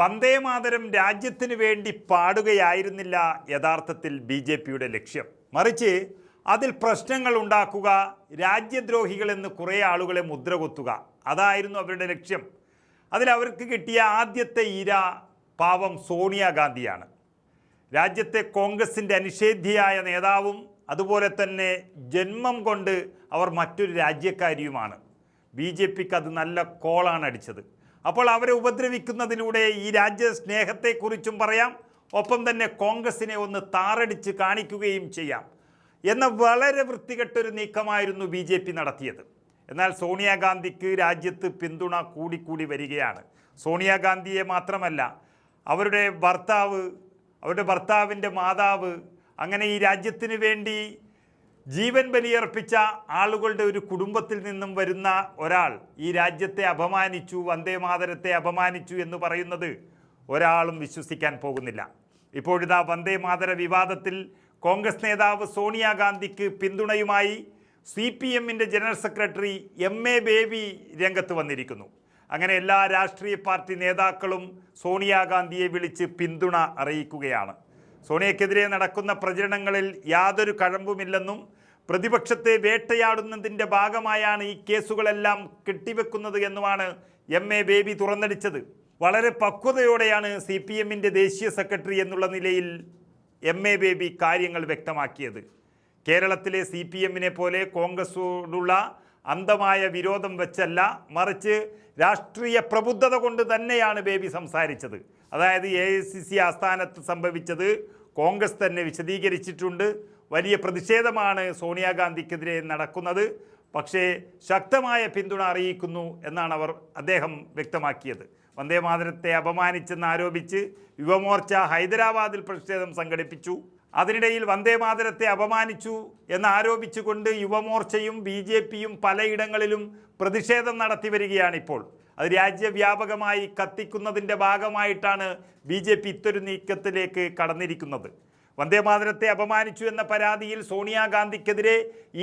വന്ദേമാതരം രാജ്യത്തിന് വേണ്ടി പാടുകയായിരുന്നില്ല യഥാർത്ഥത്തിൽ BJPയുടെ ലക്ഷ്യം. മറിച്ച് അതിൽ പ്രശ്നങ്ങൾ ഉണ്ടാക്കുക, രാജ്യദ്രോഹികളെന്ന് കുറേ ആളുകളെ മുദ്ര കൊത്തുക, അതായിരുന്നു അവരുടെ ലക്ഷ്യം. അതിലവർക്ക് കിട്ടിയ ആദ്യത്തെ ഇര പാവം സോണിയാഗാന്ധിയാണ്. രാജ്യത്തെ കോൺഗ്രസിൻ്റെ അനിഷേധ്യയായ നേതാവും അതുപോലെ തന്നെ ജന്മം കൊണ്ട് അവർ മറ്റൊരു രാജ്യക്കാരിയുമാണ്. BJPക്ക് അത് നല്ല കോളാണ് അടിച്ചത്. അപ്പോൾ അവരെ ഉപദ്രവിക്കുന്നതിലൂടെ ഈ രാജ്യസ്നേഹത്തെക്കുറിച്ചും പറയാം, ഒപ്പം തന്നെ കോൺഗ്രസിനെ ഒന്ന് താറടിച്ച് കാണിക്കുകയും ചെയ്യാം എന്ന വളരെ വൃത്തികെട്ടൊരു നീക്കമായിരുന്നു BJP നടത്തിയത്. എന്നാൽ സോണിയാഗാന്ധിക്ക് രാജ്യത്ത് പിന്തുണ കൂടിക്കൂടി വരികയാണ്. സോണിയാഗാന്ധിയെ മാത്രമല്ല, അവരുടെ ഭർത്താവ്, അവരുടെ ഭർത്താവിൻ്റെ മാതാവ്, അങ്ങനെ ഈ രാജ്യത്തിന് വേണ്ടി ജീവൻ ബലിയർപ്പിച്ച ആളുകളുടെ ഒരു കുടുംബത്തിൽ നിന്നും വരുന്ന ഒരാൾ ഈ രാജ്യത്തെ അപമാനിച്ചു, വന്ദേമാതരത്തെ അപമാനിച്ചു എന്ന് പറയുന്നത് ഒരാളും വിശ്വസിക്കാൻ പോകുന്നില്ല. ഇപ്പോഴിതാ വന്ദേമാതര വിവാദത്തിൽ കോൺഗ്രസ് നേതാവ് സോണിയാഗാന്ധിക്ക് പിന്തുണയുമായി CPMൻ്റെ ജനറൽ സെക്രട്ടറി MA ബേബി രംഗത്ത് വന്നിരിക്കുന്നു. അങ്ങനെ എല്ലാ രാഷ്ട്രീയ പാർട്ടി നേതാക്കളും സോണിയാഗാന്ധിയെ വിളിച്ച് പിന്തുണ അറിയിക്കുകയാണ്. സോണിയക്കെതിരെ നടക്കുന്ന പ്രചരണങ്ങളിൽ യാതൊരു കഴമ്പുമില്ലെന്നും പ്രതിപക്ഷത്തെ വേട്ടയാടുന്നതിൻ്റെ ഭാഗമായാണ് ഈ കേസുകളെല്ലാം കെട്ടിവെക്കുന്നത് എന്നുമാണ് MA ബേബി തുറന്നടിച്ചത്. വളരെ പക്വതയോടെയാണ് CPMൻ്റെ ദേശീയ സെക്രട്ടറി എന്നുള്ള നിലയിൽ MA ബേബി കാര്യങ്ങൾ വ്യക്തമാക്കിയത്. കേരളത്തിലെ CPMനെ പോലെ കോൺഗ്രസോടുള്ള അന്ധമായ വിരോധം വെച്ചല്ല, മറിച്ച് രാഷ്ട്രീയ പ്രബുദ്ധത കൊണ്ട് തന്നെയാണ് ബേബി സംസാരിച്ചത്. അതായത് AICC ആസ്ഥാനത്ത് സംഭവിച്ചത് കോൺഗ്രസ് തന്നെ വിശദീകരിച്ചിട്ടുണ്ട്. വലിയ പ്രതിഷേധമാണ് സോണിയാഗാന്ധിക്കെതിരെ നടക്കുന്നത്, പക്ഷേ ശക്തമായ പിന്തുണ അറിയിക്കുന്നു എന്നാണ് അദ്ദേഹം വ്യക്തമാക്കിയത്. വന്ദേമാതരത്തെ അപമാനിച്ചെന്ന് ആരോപിച്ച് യുവമോർച്ച ഹൈദരാബാദിൽ പ്രതിഷേധം സംഘടിപ്പിച്ചു. അതിനിടയിൽ വന്ദേമാതരത്തെ അപമാനിച്ചു എന്നാരോപിച്ചുകൊണ്ട് യുവമോർച്ചയും BJPയും പലയിടങ്ങളിലും പ്രതിഷേധം നടത്തി വരികയാണിപ്പോൾ. അത് രാജ്യവ്യാപകമായി കത്തിക്കുന്നതിൻ്റെ ഭാഗമായിട്ടാണ് BJP ഇത്തൊരു നീക്കത്തിലേക്ക് കടന്നിരിക്കുന്നത്. വന്ദേമാതരത്തെ അപമാനിച്ചു എന്ന പരാതിയിൽ സോണിയാഗാന്ധിക്കെതിരെ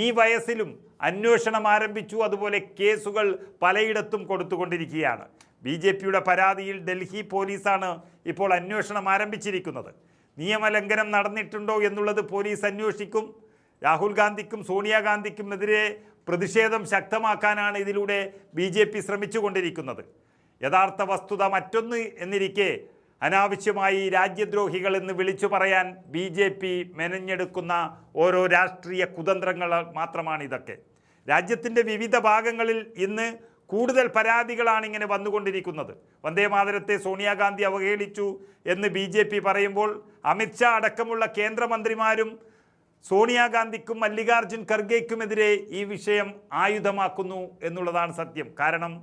ഈ വയസ്സിലും അന്വേഷണം ആരംഭിച്ചു. അതുപോലെ കേസുകൾ പലയിടത്തും കൊടുത്തുകൊണ്ടിരിക്കുകയാണ്. BJPയുടെ പരാതിയിൽ ഡൽഹി പോലീസാണ് ഇപ്പോൾ അന്വേഷണം ആരംഭിച്ചിരിക്കുന്നത്. നിയമലംഘനം നടന്നിട്ടുണ്ടോ എന്നുള്ളത് പോലീസ് അന്വേഷിക്കും. രാഹുൽ ഗാന്ധിക്കും സോണിയാഗാന്ധിക്കുമെതിരെ പ്രതിഷേധം ശക്തമാക്കാനാണ് ഇതിലൂടെ BJP ശ്രമിച്ചുകൊണ്ടിരിക്കുന്നത്. യഥാർത്ഥ വസ്തുത മറ്റൊന്ന് എന്നിരിക്കെ അനാവശ്യമായി രാജ്യദ്രോഹികൾ എന്ന് വിളിച്ചു പറയാൻ BJP മെനഞ്ഞെടുക്കുന്ന ഓരോ രാഷ്ട്രീയ കുതന്ത്രങ്ങൾ മാത്രമാണ് ഇതൊക്കെ. രാജ്യത്തിൻ്റെ വിവിധ ഭാഗങ്ങളിൽ ഇന്ന് കൂടുതൽ പരാതികളാണ് ഇങ്ങനെ വന്നുകൊണ്ടിരിക്കുന്നത്. വന്ദേമാതരത്തെ സോണിയാഗാന്ധി അവഹേളിച്ചു എന്ന് BJP പറയുമ്പോൾ അമിത്ഷാ അടക്കമുള്ള കേന്ദ്രമന്ത്രിമാരും സോണിയാഗാന്ധിക്കും മല്ലികാർജുൻ ഖർഗെക്കുമെതിരെ ഈ വിഷയം ആയുധമാക്കുന്നു എന്നുള്ളതാണ് സത്യം. കാരണം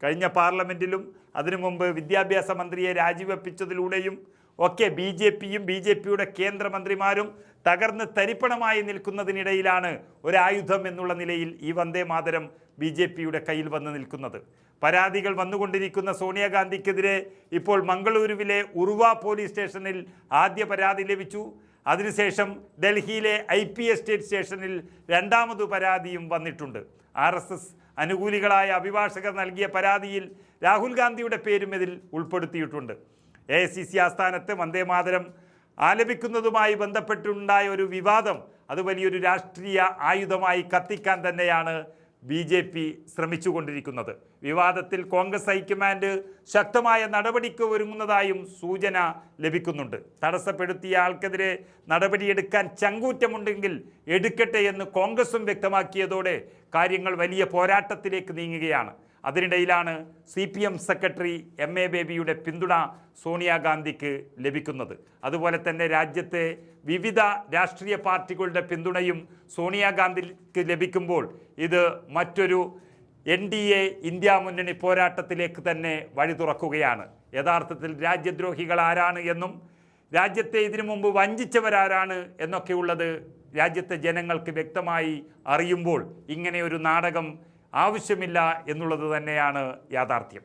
കഴിഞ്ഞ പാർലമെൻറ്റിലും അതിനു മുമ്പ് വിദ്യാഭ്യാസ മന്ത്രിയെ രാജിവെപ്പിച്ചതിലൂടെയും ഒക്കെ BJPയും BJPയുടെ കേന്ദ്രമന്ത്രിമാരും തകർന്ന് തരിപ്പണമായി നിൽക്കുന്നതിനിടയിലാണ് ഒരായുധം എന്നുള്ള നിലയിൽ ഈ വന്ദേമാതരം BJPയുടെ കയ്യിൽ വന്ന് നിൽക്കുന്നത്. പരാതികൾ വന്നുകൊണ്ടിരിക്കുന്ന സോണിയാഗാന്ധിക്കെതിരെ ഇപ്പോൾ മംഗളൂരുവിലെ ഉറുവ പോലീസ് സ്റ്റേഷനിൽ ആദ്യ പരാതി ലഭിച്ചു. അതിനുശേഷം ഡൽഹിയിലെ IPA സ്റ്റേറ്റ് സ്റ്റേഷനിൽ രണ്ടാമത് പരാതിയും വന്നിട്ടുണ്ട്. RSS അനുകൂലികളായ അഭിഭാഷകർ നൽകിയ പരാതിയിൽ രാഹുൽ ഗാന്ധിയുടെ പേരും ഇതിൽ ഉൾപ്പെടുത്തിയിട്ടുണ്ട്. AICC ആസ്ഥാനത്ത് വന്ദേമാതരം ആലപിക്കുന്നതുമായി ബന്ധപ്പെട്ടുണ്ടായ ഒരു വിവാദം അത് വലിയൊരു രാഷ്ട്രീയ ആയുധമായി കത്തിക്കാൻ തന്നെയാണ് BJP ശ്രമിച്ചുകൊണ്ടിരിക്കുന്നത്. വിവാദത്തിൽ കോൺഗ്രസ് ഹൈക്കമാൻഡ് ശക്തമായ നടപടിക്ക് ഒരുങ്ങുന്നതായും സൂചന ലഭിക്കുന്നുണ്ട്. തടസ്സപ്പെടുത്തിയ ആൾക്കെതിരെ നടപടിയെടുക്കാൻ ചങ്കൂറ്റമുണ്ടെങ്കിൽ എടുക്കട്ടെ എന്ന് കോൺഗ്രസും വ്യക്തമാക്കിയതോടെ കാര്യങ്ങൾ വലിയ പോരാട്ടത്തിലേക്ക് നീങ്ങുകയാണ്. അതിനിടയിലാണ് CPM സെക്രട്ടറി MA ബേബിയുടെ പിന്തുണ സോണിയാഗാന്ധിക്ക് ലഭിക്കുന്നത്. അതുപോലെ തന്നെ രാജ്യത്തെ വിവിധ രാഷ്ട്രീയ പാർട്ടികളുടെ പിന്തുണയും സോണിയാഗാന്ധിക്ക് ലഭിക്കുമ്പോൾ ഇത് മറ്റൊരു NDA ഇന്ത്യ മുന്നണി പോരാട്ടത്തിലേക്ക് തന്നെ വഴി തുറക്കുകയാണ്. യഥാർത്ഥത്തിൽ രാജ്യദ്രോഹികൾ ആരാണ് എന്നും രാജ്യത്തെ ഇതിനു മുമ്പ് വഞ്ചിച്ചവരാരാണ് എന്നൊക്കെയുള്ളത് രാജ്യത്തെ ജനങ്ങൾക്ക് വ്യക്തമായി അറിയുമ്പോൾ ഇങ്ങനെയൊരു നാടകം ആവശ്യമില്ല എന്നുള്ളത് തന്നെയാണ് യാഥാർത്ഥ്യം.